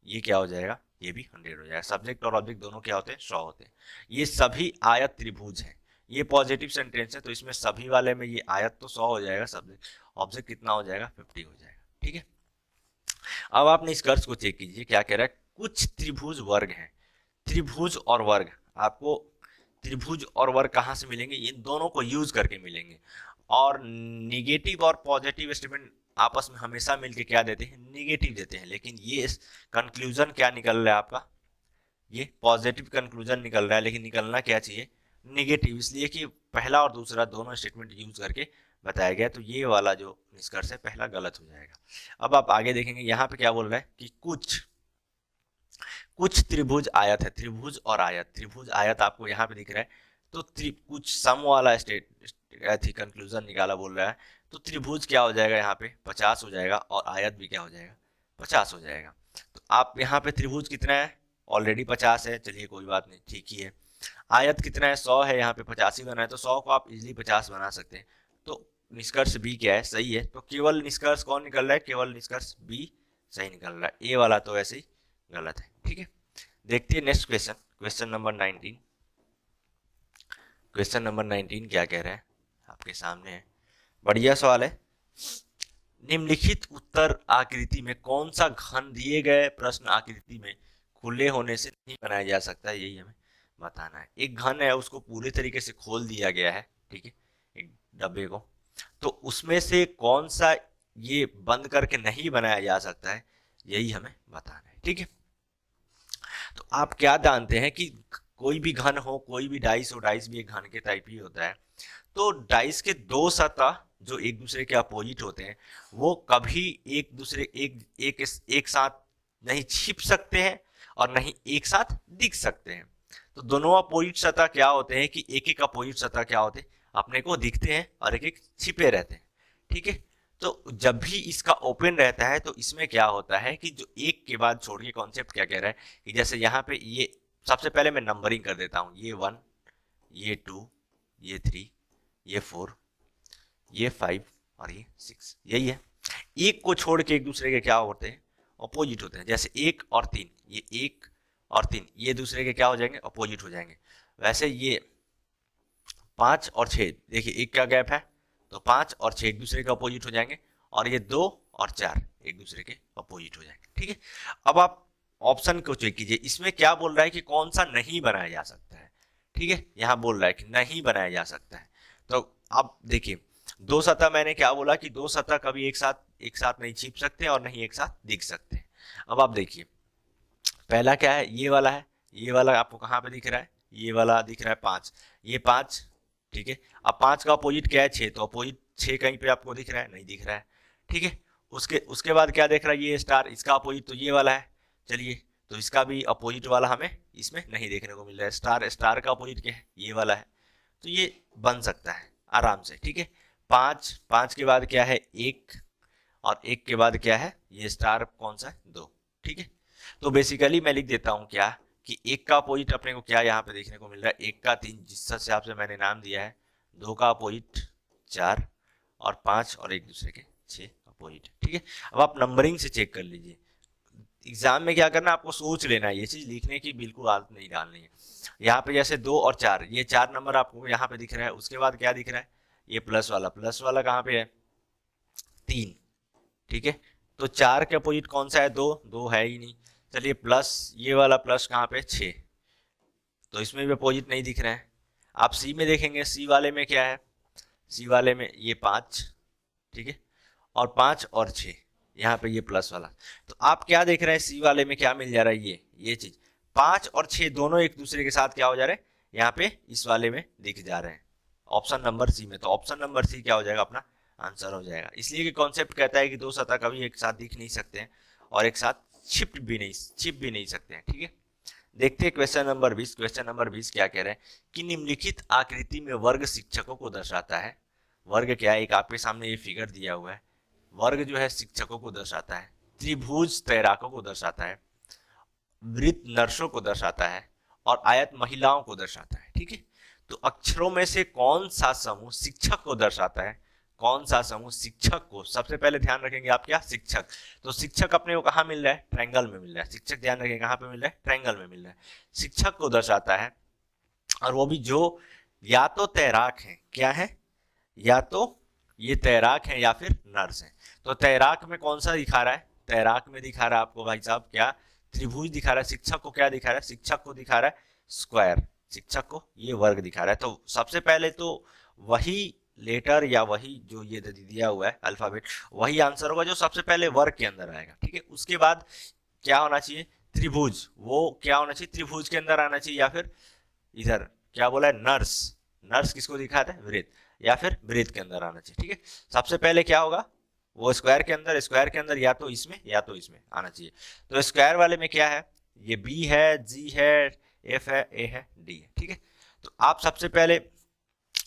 ये क्या हो जाएगा, ये भी 100 हो जाएगा। सब्जेक्ट और ऑब्जेक्ट दोनों क्या होते हैं, 100 होते हैं। ये सभी आयत त्रिभुज है, ये पॉजिटिव सेंटेंस है, तो इसमें सभी वाले में ये आयत तो 100 हो जाएगा, सब्जेक्ट ऑब्जेक्ट कितना हो जाएगा, 50 हो जाएगा। ठीक है, अब आप निष्कर्ष को चेक कीजिए, क्या कह रहा है, कुछ त्रिभुज वर्ग हैं। त्रिभुज और वर्ग, आपको त्रिभुज और वर्ग कहाँ से मिलेंगे, इन दोनों को यूज करके मिलेंगे। और निगेटिव और पॉजिटिव स्टेटमेंट आपस में हमेशा मिलके क्या देते हैं, निगेटिव देते हैं। लेकिन ये कंक्लूजन क्या निकल रहा है आपका, ये पॉजिटिव कंक्लूजन निकल रहा है, लेकिन निकलना क्या चाहिए, निगेटिव, इसलिए कि पहला और दूसरा दोनों स्टेटमेंट यूज करके बताया गया। तो ये वाला जो निष्कर्ष है पहला गलत हो जाएगा। अब आप आगे देखेंगे, यहाँ पे क्या बोल रहा है कि कुछ त्रिभुज आयत है। त्रिभुज और आयत, त्रिभुज आयत आपको यहाँ पे दिख रहा है, तो कुछ सम वाला स्टेट कंक्लूजन निकाला बोल रहा है। तो त्रिभुज क्या हो जाएगा, यहाँ पे 50 हो जाएगा और आयत भी क्या हो जाएगा, 50 हो जाएगा। तो आप यहाँ पे त्रिभुज कितना है, ऑलरेडी 50 है, चलिए कोई बात नहीं, ठीक ही है। आयत कितना है, 100 है, यहाँ पे 85 बना है, तो 100 को आप इजिली 50 बना सकते हैं। तो निष्कर्ष बी क्या है, सही है। तो केवल निष्कर्ष कौन निकल रहा है, केवल निष्कर्ष बी सही निकल रहा है, ए वाला तो ऐसे ही गलत है। ठीक है, देखते हैं next question, question number 19। Question number 19 क्या कह रहा है, आपके सामने है, बढ़िया सवाल है। निम्नलिखित उत्तर आकृति में कौन सा घन दिए गए प्रश्न आकृति में खुले होने से नहीं बनाया जा सकता, यही हमें बताना है। एक घन है, उसको पूरे तरीके से खोल दिया गया है, ठीक है, एक डब्बे को, तो उसमें से कौन सा ये बंद करके नहीं बनाया जा सकता है, यही हमें बताना है, ठीक है। तो आप क्या जानते हैं कि कोई भी घन हो, कोई भी डाइस हो, डाइस भी एक घन के टाइप ही होता है, तो डाइस के दो सतह जो एक दूसरे के अपोजिट होते हैं वो कभी एक दूसरे एक साथ नहीं छिप सकते हैं और नहीं एक साथ दिख सकते हैं। तो दोनों अपोजिट सतह क्या होते हैं कि एक एक अपोजिट सतह क्या होते हैं, अपने को दिखते हैं और एक एक छिपे रहते हैं, ठीक है। तो जब भी इसका ओपन रहता है तो इसमें क्या होता है कि जो एक के बाद छोड़ के कॉन्सेप्ट क्या कह रहा है कि जैसे यहाँ पे ये सबसे पहले मैं नंबरिंग कर देता हूँ, ये 1, ये 2, ये 3, ये 4, ये 5 और ये 6, यही है। एक को छोड़ के एक दूसरे के क्या होते हैं, अपोजिट होते हैं। जैसे 1 और 3, ये 1 और 3 ये दूसरे के क्या हो जाएंगे, अपोजिट हो जाएंगे। वैसे ये 5 और 6, देखिए एक का गैप है तो 5 और 6 एक दूसरे के अपोजिट हो जाएंगे, और ये 2 और 4 एक दूसरे के अपोजिट हो जाएंगे, ठीक है। अब आप ऑप्शन को चेक कीजिए, इसमें क्या बोल रहा है कि कौन सा नहीं बनाया जा सकता है, ठीक है। यहाँ बोल रहा है कि नहीं बनाया जा सकता है। तो अब देखिए, दो सतह मैंने क्या बोला कि दो सतह कभी एक साथ नहीं छिप सकते और नहीं एक साथ दिख सकते। अब आप देखिए, पहला क्या है, ये वाला है, ये वाला आपको कहाँ पे दिख रहा है, ये वाला दिख रहा है 5, ये 5, ठीक है। अब 5 का अपोजिट क्या है, 6, तो अपोजिट 6 कहीं पे आपको दिख रहा है, नहीं दिख रहा है, ठीक है। उसके बाद क्या देख रहा है, ये स्टार, इसका अपोजिट तो ये वाला है, चलिए तो इसका भी अपोजिट वाला हमें इसमें नहीं देखने को मिल रहा है। स्टार का अपोजिट क्या है, ये वाला है, तो ये बन सकता है आराम से, ठीक है। 5 के बाद क्या है, 1, और 1 के बाद क्या है, ये स्टार कौन सा है, 2, ठीक है। तो बेसिकली मैं लिख देता हूँ क्या कि 1 का अपोजिट अपने को क्या यहाँ पे देखने को मिल रहा है, 1 का 3 जिस हिसाब से मैंने नाम दिया है, 2 का अपोजिट 4 और 5 और एक दूसरे के 6 अपोजिट, ठीक है। अब आप नंबरिंग से चेक कर लीजिए। एग्जाम में क्या करना है, आपको सोच लेना है, ये चीज लिखने की बिल्कुल आदत नहीं डालनी है। यहाँ पे जैसे 2 और 4, ये 4 नंबर आपको यहाँ पे दिख रहा है, उसके बाद क्या दिख रहा है, ये प्लस वाला कहाँ पे है, 3, ठीक है। तो 4 के अपोजिट कौन सा है, 2 है ही नहीं। चलिए प्लस, ये वाला प्लस कहाँ पे, 6, तो इसमें भी अपोजिट नहीं दिख रहा है। आप सी में देखेंगे, सी वाले में क्या है, सी वाले में ये 5, ठीक है, और 5 और 6 यहाँ पे ये प्लस वाला। तो आप क्या देख रहे हैं, सी वाले में क्या मिल जा रहा है, ये चीज 5 और 6 दोनों एक दूसरे के साथ क्या हो जा रहे हैं, यहाँ पे इस वाले में दिख जा रहे हैं, ऑप्शन नंबर सी में। तो ऑप्शन नंबर सी क्या हो जाएगा, अपना आंसर हो जाएगा। इसलिए कि कॉन्सेप्ट कहता है कि दो सतह कभी एक साथ दिख नहीं सकते हैं और एक साथ छिप भी नहीं सकते हैं, ठीक है। देखते हैं क्वेश्चन नंबर 20। क्वेश्चन नंबर 20 क्या कह रहे हैं कि निम्नलिखित आकृति में वर्ग शिक्षकों को दर्शाता है। वर्ग क्या है, एक आपके सामने ये फिगर दिया हुआ है, वर्ग जो है शिक्षकों को दर्शाता है, त्रिभुज तैराकों को दर्शाता है, वृत्त नर्सों को दर्शाता है, और आयत महिलाओं को दर्शाता है, ठीक है। तो अक्षरों में से कौन सा समूह शिक्षक को दर्शाता है, कौन सा समूह शिक्षक को, सबसे पहले ध्यान रखेंगे आप क्या, शिक्षक। तो शिक्षक अपने को कहाँ मिल रहा है, ट्रायंगल में मिल रहा है। शिक्षक ध्यान रखेंगे कहाँ पे मिल रहा है, ट्रायंगल में मिल रहा है। शिक्षक को दर्शाता है, और वो भी जो या तो तैराक है, क्या है, या तो ये तैराक है या फिर नर्स है। तो तैराक में कौन सा दिखा रहा है, तैराक में दिखा रहा है आपको भाई साहब क्या, त्रिभुज दिखा रहा है। शिक्षक को क्या दिखा रहा है, शिक्षक को दिखा रहा है स्क्वायर, शिक्षक को ये वर्ग दिखा रहा है। तो सबसे पहले तो वही लेटर या वही जो ये दिया हुआ है अल्फाबेट, वही आंसर होगा जो सबसे पहले वर्ग के अंदर आएगा, ठीक है। उसके बाद क्या होना चाहिए, त्रिभुज, वो क्या होना चाहिए, त्रिभुज के अंदर आना चाहिए, या फिर इधर क्या बोला है, नर्स, नर्स किसको दिखाता है, वृत्त, या फिर वृत्त के अंदर आना चाहिए, ठीक है। सबसे पहले क्या होगा, वो स्क्वायर के अंदर या तो इसमें या तो इसमें आना चाहिए। तो स्क्वायर वाले में क्या है, ये बी है, जी है, एफ है, ए है, डी है, ठीक है। तो आप सबसे पहले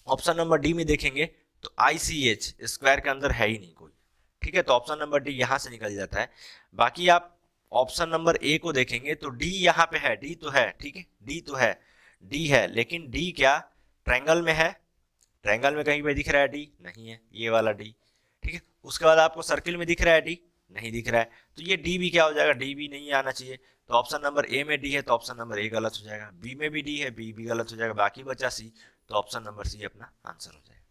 ऑप्शन नंबर डी में देखेंगे तो ICH स्क्वायर के अंदर है ही नहीं कोई, ठीक है। तो ऑप्शन नंबर डी यहां से निकल जाता है। बाकी आप ऑप्शन नंबर ए को देखेंगे तो डी यहाँ पे है, डी तो है, ठीक है, डी है, लेकिन डी क्या ट्रायंगल में है, ट्रायंगल में कहीं पे दिख रहा है डी, नहीं है, ये वाला डी, ठीक है। उसके बाद आपको सर्किल में दिख रहा है डी, नहीं दिख रहा है, तो ये डी भी क्या हो जाएगा, डी भी नहीं आना चाहिए। तो ऑप्शन नंबर ए में डी है तो ऑप्शन नंबर ए गलत हो जाएगा, बी में भी डी है, बी भी गलत हो जाएगा, बाकी बचा सी, तो ऑप्शन नंबर सी अपना आंसर हो जाएगा,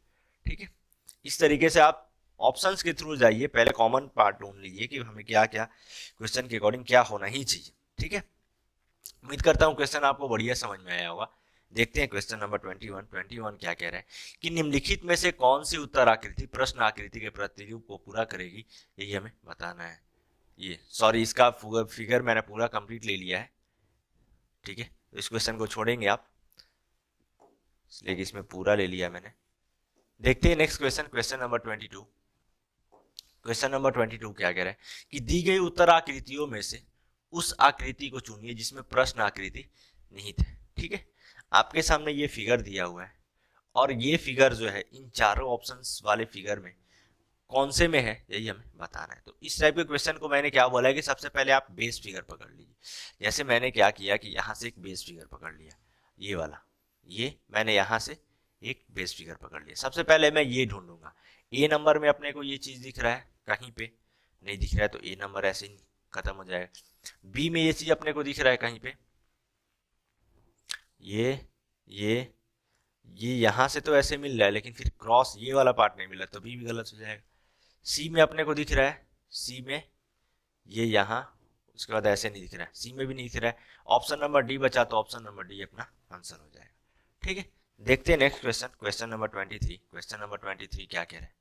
ठीक है। इस तरीके से आप ऑप्शंस के थ्रू जाइए, पहले कॉमन पार्ट ढूंढ लीजिए कि हमें क्या क्या क्वेश्चन के अकॉर्डिंग क्या होना ही चाहिए। ठीक है, उम्मीद करता हूँ क्वेश्चन आपको बढ़िया समझ में आया होगा। देखते हैं क्वेश्चन नंबर 21 क्या कह रहा है कि निम्नलिखित में से कौन सी उत्तर आकृति प्रश्न आकृति के प्रतिरूप को पूरा करेगी, यही हमें बताना है। ये सॉरी, इसका फिगर मैंने पूरा कंप्लीट ले लिया है। ठीक है, तो इस क्वेश्चन को छोड़ेंगे आप, इसलिए कि इसमें पूरा ले लिया मैंने। देखते हैं next question, question number 22। Question number 22 क्या कह रहा है कि दी गई उत्तर आकृतियों में से उस आकृति को चुनिए जिसमें प्रश्न आकृति निहित है। ठीक है, आपके सामने ये फिगर दिया हुआ है और ये फिगर जो है इन चारों ऑप्शंस वाले फिगर में कौन से में है, यही हमें बताना है। तो इस टाइप के क्वेश्चन को मैंने क्या बोला है कि सबसे पहले आप बेस फिगर पकड़ लीजिए। जैसे मैंने क्या किया कि यहाँ से एक बेस फिगर पकड़ लिया, ये वाला, ये मैंने यहाँ से एक बेस फिगर पकड़ लिया। सबसे पहले मैं ये ढूंढूंगा, ए नंबर में अपने को ये चीज दिख रहा है, कहीं पे नहीं दिख रहा है तो ए नंबर ऐसे ही खत्म हो जाएगा। बी में ये चीज अपने को दिख रहा है कहीं पे, ये यहाँ से तो ऐसे मिल रहा है लेकिन फिर क्रॉस ये वाला पार्ट नहीं मिला तो बी भी गलत हो जाएगा। सी में अपने को दिख रहा है, सी में ये यहाँ, उसके बाद ऐसे नहीं दिख रहा है, सी में भी नहीं दिख रहा है। ऑप्शन नंबर डी बचा तो ऑप्शन नंबर डी अपना आंसर हो जाएगा। ठीक है, देखते हैं next question, question number 23। Question number 23 क्या कह रहे हैं,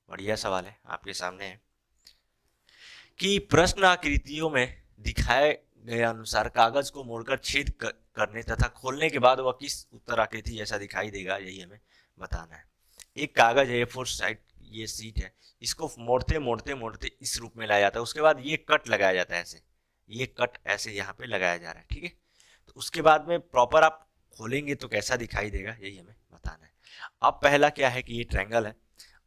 बढ़िया सवाल है आपके सामने है कि प्रश्न आकृतियों में दिखाए गए अनुसार कागज को मोड़कर छेद करने तथा खोलने के बाद वह किस उत्तर आकृति जैसा दिखाई देगा, यही हमें बताना है। एक कागज है, A4 साइड ये सीट है, इसको मोड़ते मोड़ते मोड़ते इस रूप में लाया जाता है। उसके बाद ये कट लगाया जाता है, ऐसे ये कट ऐसे यहाँ पे लगाया जा रहा है। ठीक है, तो उसके बाद में प्रॉपर आप खोलेंगे तो कैसा दिखाई देगा, यही हमें बताना है। अब पहला क्या है कि ये ट्रायंगल है,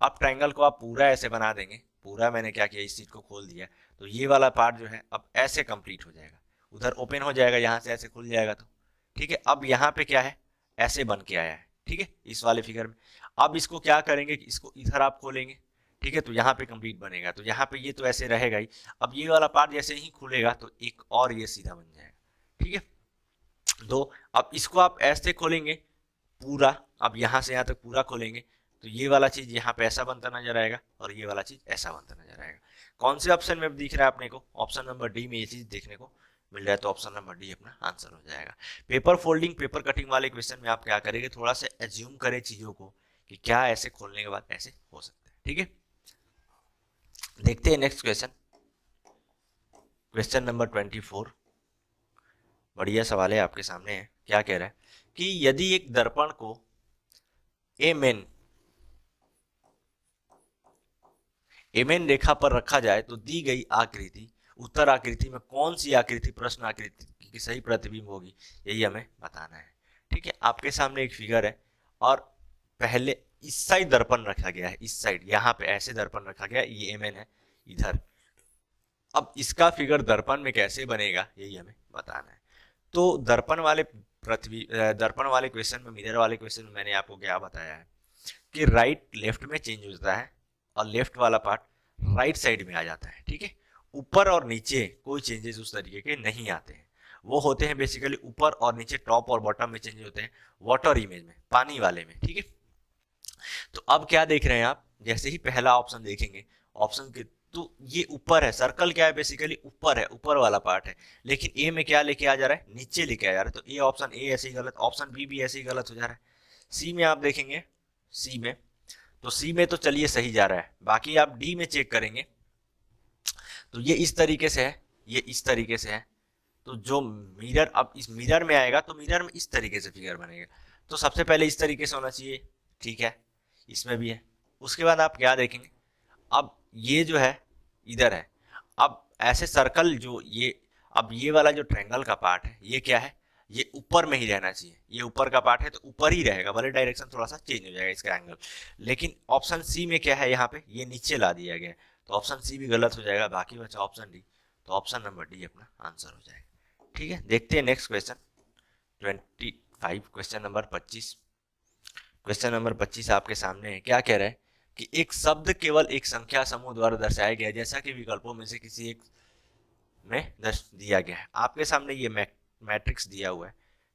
अब ट्रायंगल को आप पूरा ऐसे बना देंगे। पूरा मैंने क्या किया, इस सीट को खोल दिया तो ये वाला पार्ट जो है अब ऐसे कंप्लीट हो जाएगा, उधर ओपन हो जाएगा, यहाँ से ऐसे खुल जाएगा। तो ठीक है, अब यहाँ पे क्या है, ऐसे बन के आया है। ठीक है, इस वाले फिगर में अब इसको क्या करेंगे कि इसको इधर आप खोलेंगे। ठीक है, तो यहाँ पे कंप्लीट बनेगा, तो यहाँ पे ये तो ऐसे रहेगा ही। अब ये वाला पार्ट जैसे ही खुलेगा तो एक और ये सीधा बन जाएगा। ठीक है, तो अब इसको आप ऐसे खोलेंगे पूरा, अब यहाँ से यहाँ तक पूरा खोलेंगे तो ये वाला चीज यहाँ पे ऐसा बनता नजर आएगा और ये वाला चीज ऐसा बनता नजर आएगा। कौन से ऑप्शन में दिख रहा है अपने को, ऑप्शन नंबर डी में ये चीज देखने को मिल रहा है, तो ऑप्शन नंबर डी अपना आंसर हो जाएगा। पेपर फोल्डिंग पेपर कटिंग वाले क्वेश्चन में आप क्या करेंगे, थोड़ा सा एज्यूम करें चीजों को कि क्या ऐसे खोलने के बाद ऐसे हो सकता है। ठीक है, देखते हैं नेक्स्ट क्वेश्चन, क्वेश्चन नंबर 24। बढ़िया सवाल है आपके सामने है। क्या कह रहा है कि यदि एक दर्पण को एमएन रेखा पर रखा जाए तो दी गई आकृति उत्तर आकृति में कौन सी आकृति प्रश्न आकृति की सही प्रतिबिंब होगी, यही हमें बताना है। ठीक है, आपके सामने एक फिगर है और पहले इस साइड दर्पण रखा गया है, इस साइड यहाँ पे ऐसे दर्पण रखा गया, ये एमएन है इधर। अब इसका फिगर दर्पण में कैसे बनेगा, यही हमें बताना है। तो दर्पण वाले क्वेश्चन में, मिरर वाले क्वेश्चन में मैंने आपको क्या बताया है कि राइट लेफ्ट में चेंज होता है और लेफ्ट वाला पार्ट राइट साइड में आ जाता है। ठीक है, ऊपर और नीचे कोई चेंजेस उस तरीके के नहीं आते हैं, वो होते हैं बेसिकली ऊपर और नीचे, टॉप और बॉटम में चेंज होते हैं वाटर इमेज में, पानी वाले में। ठीक है, तो अब क्या देख रहे हैं आप, जैसे ही पहला ऑप्शन देखेंगे, ऑप्शन के तो ये ऊपर है, सर्कल क्या है बेसिकली ऊपर है, ऊपर वाला पार्ट है, लेकिन ए में क्या लेके आ जा रहा है, नीचे लेके आ जा रहा है। तो ये ऑप्शन ए ऐसे ही गलत, ऑप्शन बी भी ऐसे ही गलत हो जा रहा है। सी में आप देखेंगे, सी में तो चलिए सही जा रहा है, बाकी आप डी में चेक करेंगे तो ये इस तरीके से है, ये इस तरीके से है। तो जो मिरर, अब इस मिरर में आएगा तो मिरर में इस तरीके से फिगर बनेगा, तो सबसे पहले इस तरीके से होना चाहिए। ठीक है, इसमें भी है। उसके बाद आप क्या देखेंगे, अब ये जो है इधर है, अब ऐसे सर्कल जो ये, अब ये वाला जो ट्रायंगल का पार्ट है ये क्या है, ये ऊपर में ही रहना चाहिए, ये ऊपर का पार्ट है तो ऊपर ही रहेगा, भले डायरेक्शन थोड़ा सा चेंज हो जाएगा इसका एंगल। लेकिन ऑप्शन सी में क्या है, यहाँ पे ये नीचे ला दिया गया है, तो ऑप्शन सी भी गलत हो जाएगा, बाकी बचा ऑप्शन डी, तो ऑप्शन नंबर डी अपना आंसर हो जाएगा। ठीक है, देखते हैं next question 25, question number 25। Question number 25 आपके सामने है। क्या कह रहा है कि एक शब्द केवल एक संख्या समूह द्वारा दर्शाया गया जैसा कि विकल्पों में से किसी एक में दिया गया है। आपके सामने ये मैट्रिक्स दिया हुआ है।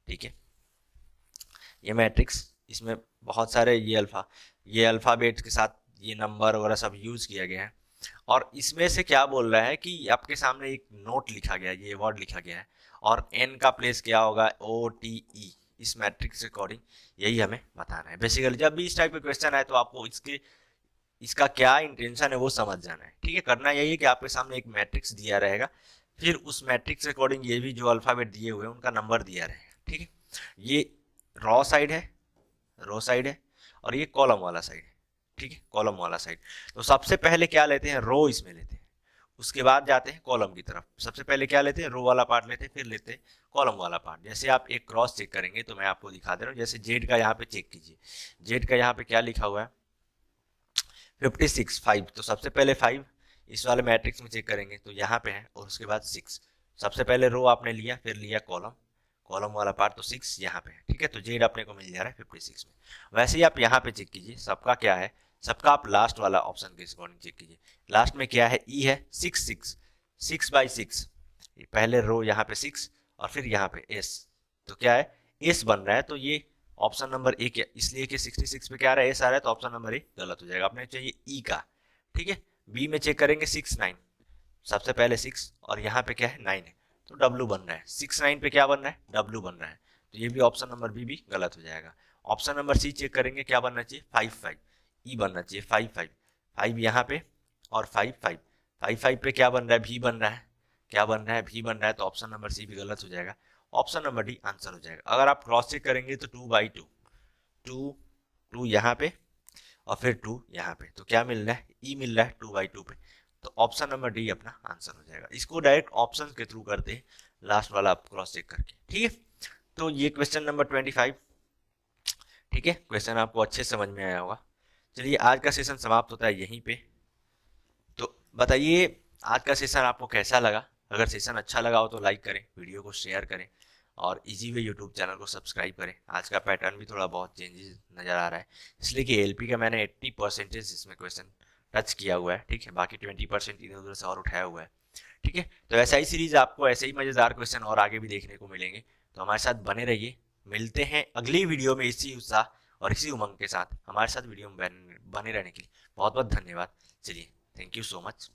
ठीक है, ये मैट्रिक्स, इसमें बहुत सारे ये अल्फाबेट के साथ ये नंबर वगैरह सब यूज़ किया गया है। और इसमें से क्या बोल रहा है कि आपके सामने एक नोट लिखा गया है, ये वर्ड लिखा गया है, और एन का प्लेस क्या होगा, ओ टी ई, इस मैट्रिक्स के अकॉर्डिंग यही हमें बताना है। बेसिकली जब भी इस टाइप के क्वेश्चन आए तो आपको इसका क्या इंटेंशन है वो समझ जाना है, ठीक है। करना यही है कि आपके सामने एक मैट्रिक्स दिया रहेगा, फिर उस मैट्रिक्स के अकॉर्डिंग ये भी जो अल्फाबेट दिए हुए हैं उनका नंबर दिया रहेगा, ठीक है। ये रो साइड है, रो साइड है, और ये कॉलम वाला साइड है, ठीक है, कॉलम वाला साइड। तो सबसे पहले क्या लेते हैं, रो इसमें लेते हैं, उसके बाद जाते हैं कॉलम की तरफ। सबसे पहले क्या लेते हैं, रो वाला पार्ट लेते हैं, फिर लेते हैं कॉलम वाला पार्ट। जैसे आप एक क्रॉस चेक करेंगे तो मैं आपको दिखा दे रहा हूँ, जैसे जेड का यहाँ पे चेक कीजिए, जेड का यहाँ पे क्या लिखा हुआ है, 56 5, तो सबसे पहले 5 इस वाले मैट्रिक्स में चेक करेंगे तो यहाँ पे है, और उसके बाद 6। सबसे पहले रो आपने लिया, फिर लिया कॉलम, कॉलम वाला पार्ट, तो 6 यहाँ पे है, ठीक है। तो जेड अपने को मिल जा रहा है 56 में। वैसे ही आप यहाँ पे चेक कीजिए, सबका क्या है, सबका आप लास्ट वाला ऑप्शन के अकॉर्डिंग चेक कीजिए। लास्ट में क्या है, ई है, 6 6 6 बाई 6, पहले रो यहाँ पे 6 और फिर यहाँ पे एस, तो क्या है, एस बन रहा है। तो ये ऑप्शन नंबर ए क्या, इसलिए कि 66 पे क्या आ रहा है, एस आ रहा है, तो ऑप्शन नंबर ए गलत हो जाएगा, अपने चाहिए ई का, ठीक है। बी में चेक करेंगे 6 9, सबसे पहले 6 और यहाँ पे क्या है 9 है, तो डब्लू बन रहा है, 6 9 पे क्या बन रहा है, डब्लू बन रहा है, तो ये भी ऑप्शन नंबर बी भी गलत हो जाएगा। ऑप्शन नंबर सी चेक करेंगे, क्या बनना चाहिए, 5 5, ई बनना चाहिए, 5 5 5 यहाँ पे, और 5 5 5 5 पे क्या बन रहा है, भी बन रहा है, क्या बन रहा है, भी बन रहा है, तो ऑप्शन नंबर सी भी गलत हो जाएगा, ऑप्शन नंबर डी आंसर हो जाएगा। अगर आप क्रॉस चेक करेंगे तो 2 बाई 2, 2 2 यहाँ पे और फिर 2 यहाँ पे, तो क्या मिल रहा है, ई मिल रहा है 2 बाई 2 पे, तो ऑप्शन नंबर डी अपना आंसर हो जाएगा। इसको डायरेक्ट ऑप्शन के थ्रू करते हैं, लास्ट वाला आप क्रॉस चेक करके, ठीक है। तो ये क्वेश्चन नंबर 25, ठीक है, क्वेश्चन आपको अच्छे समझ में आया होगा। चलिए आज का सेशन समाप्त होता है यहीं पे। तो बताइए आज का सेशन आपको कैसा लगा। अगर सेशन अच्छा लगा हो तो लाइक करें, वीडियो को शेयर करें, और इजी वे यूट्यूब चैनल को सब्सक्राइब करें। आज का पैटर्न भी थोड़ा बहुत चेंजेस नज़र आ रहा है, इसलिए कि एलपी का मैंने 80% इसमें क्वेश्चन टच किया हुआ है, ठीक है, बाकी 20% इधर उधर से और उठाया हुआ है, ठीक है। तो ऐसा ही सीरीज आपको ऐसे ही मज़ेदार क्वेश्चन और आगे भी देखने को मिलेंगे, तो हमारे साथ बने रहिए। मिलते हैं अगली वीडियो में इसी उत्साह और इसी उमंग के साथ। हमारे साथ वीडियो में बने रहने के लिए बहुत बहुत धन्यवाद। चलिए, थैंक यू सो मच।